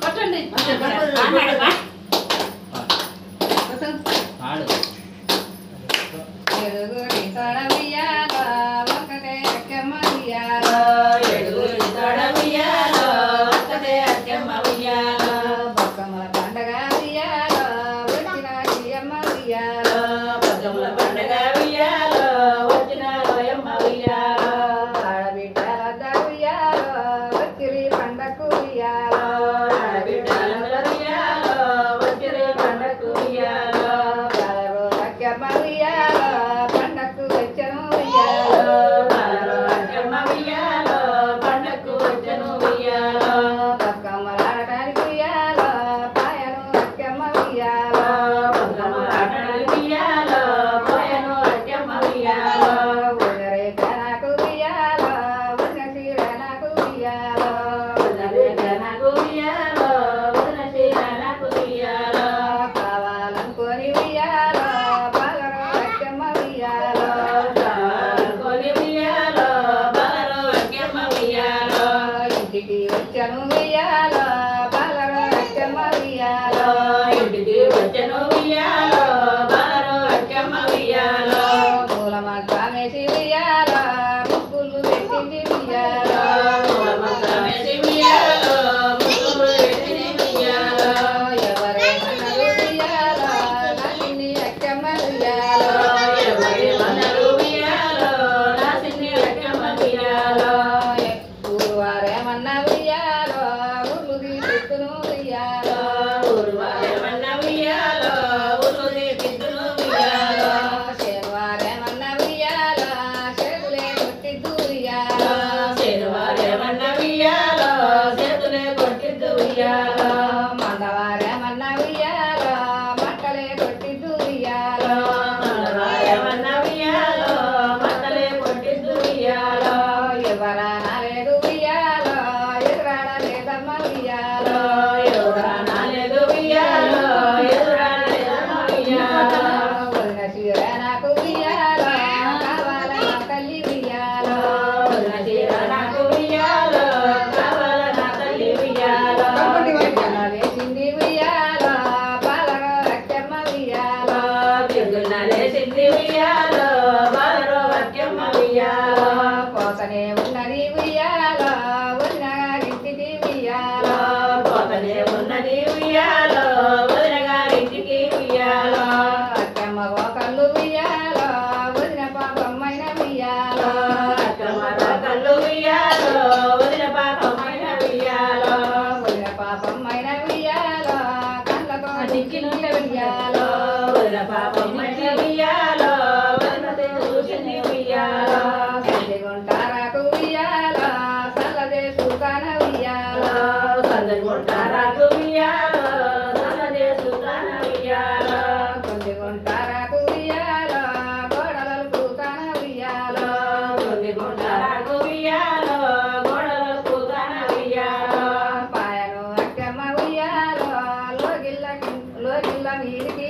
కొట్టండి ఏడుగురి తోడ ఉయ్యాల ఒక్కటే అక్కమ్మ ఉయ్యాల ఏడుగురి తోడ ఉయ్యాల ఒక్కటే అక్కమ్మ ఉయ్యాల బతుకమ్మల పండగ ఉయ్యాల వచ్చిన అయ్యమ్మ ఉయ్యాల బతుకమ్మల పండగ ఉయ్యాల వచ్చిన ఓయమ్మ ఉయ్యాల ఆడబిడ్డల ఉయ్యాల వచ్చిరి పండగకు ఉయ్యాల ఆడబిడ్డల ఉయ్యాల వచ్చిరి పండగకు ఉయ్యాల బాలరో అక్కమ్మ ఉయ్యాల పండగకు వచ్చను ఉయ్యాల బాలరో అక్కమ్మ ఉయ్యాల పండగకు వచ్చను ఉయ్యాల బతుకమ్మలాడటానికి ఉయ్యాల పాయను అక్కమ్మ ఉయ్యాల బతుకమ్మల ఆటలకు ఉయ్యాల పోయను అక్కమ్మ ఉయ్యాల ఉదరే జనకు ఉయ్యాల ఉన్నసి నాకు ఉయ్యాల నాకు ఉయ్యాల వదన శ్రీరాలకు ఉయ్యాల కావాలనుకొని ఉయ్యాల బాలరో అక్కమ్మ ఉయ్యాల కొని ఉయ్యాల బాలరో అక్కమ్మ ఉయ్యాల ఇంటికి వచ్చను ఉయ్యాల బాలరో అక్కమ్మ ఉయ్యాల ఇంటికి వచ్చను ఉయ్యాల బాలరో అక్కమ్మ ఉయ్యాల మూలమంత్రమేసి ఉయ్యాల ముగ్గులు పెట్టింది ఉయ్యాల మూలమంత్రమేసి ఉయ్యాల ముగ్గులు పెట్టింది ఉయ్యాల ఎవరేమన్నారు ఉయ్యాల నాటిని అక్కమ్మ ఉయ్యాల ఎవరేమన్నారు ఉయ్యాల నా సిన్ని అక్కమ్మ ఉయ్యాల ఊరువారేమన్న ఉయ్యాల ఊళ్ళు తీసుకును ఉయ్యాల ఊరువారేమన్న ఉయ్యాల ఊరు తీర్చిద్దును ఉయ్యాల శనివారేమన్న ఉయ్యాల చేతులే కొట్టిద్దు ఉయ్యాల శనివారేమన్న ఉయ్యాల చేతులే కొట్టిద్దు ఉయ్యాల మంగళవారేమన్న ఉయ్యాల మట్టలే కొట్టిద్దు ఉయ్యాల మంగళవారేమన్న ఉయ్యాల మట్టలే కొట్టిద్దు ఉయ్యాల ఎవరాలేదు ఉయ్యాల ఎదురాడ లేదమ్మ ఉయ్యాల ఎవరానాలేదు ఉయ్యాల ఎదురాడలేదమ్మ ఉయ్యాల వదిన చీర నాకు ఉయ్యాల కావాలన్న తల్లి ఉయ్యాల వదిన చీర నాకు ఉయ్యాల కావాల నా తల్లి ఉయ్యాల వేసింది ఉయ్యాల బాలరో అక్కమ్మ ఉయ్యాల బిర్గున్న లేచింది ఉయ్యాల బాలరో అక్కమ్మ ఉయ్యాల పోతనే ఉన్నది ఉయ్యాల వదిన గారింటికి ఉయ్యాల పోతనే ఉన్నది ఉయ్యాల వదిన గారింటికి ఉయ్యాల అక్కమ్మ ఒకళ్ళు ఉయ్యాల వదిన పాపమ్మైన ఉయ్యాల అక్కమ్మ కళ్ళు ఉయ్యాల వదిన పాపమైన ఉయ్యాల వదిన పాపమ్మైన ఉయ్యాల కళ్ళతో దిక్కినుంటే ఉయ్యాల వదిన పాపమైన ఉయ్యాల వదినతే చూసింది ఉయ్యాల సందిగుంటారాకు ఉయ్యాల సల్లదే సుకాన ఉయ్యాల సందర్భంటారాకు ఉయ్యాల సన్నదే సుతాన ఉయ్యాల కొందిగుంటారాకు ఉయ్యాల గోడలలు సుకాన ఉయ్యాల కొంటారాకు ఉయ్యాల గోడల సుతాన ఉయ్యాల పాయను అక్కమ్మ ఉయ్యాల లోగిల్ల మీదికి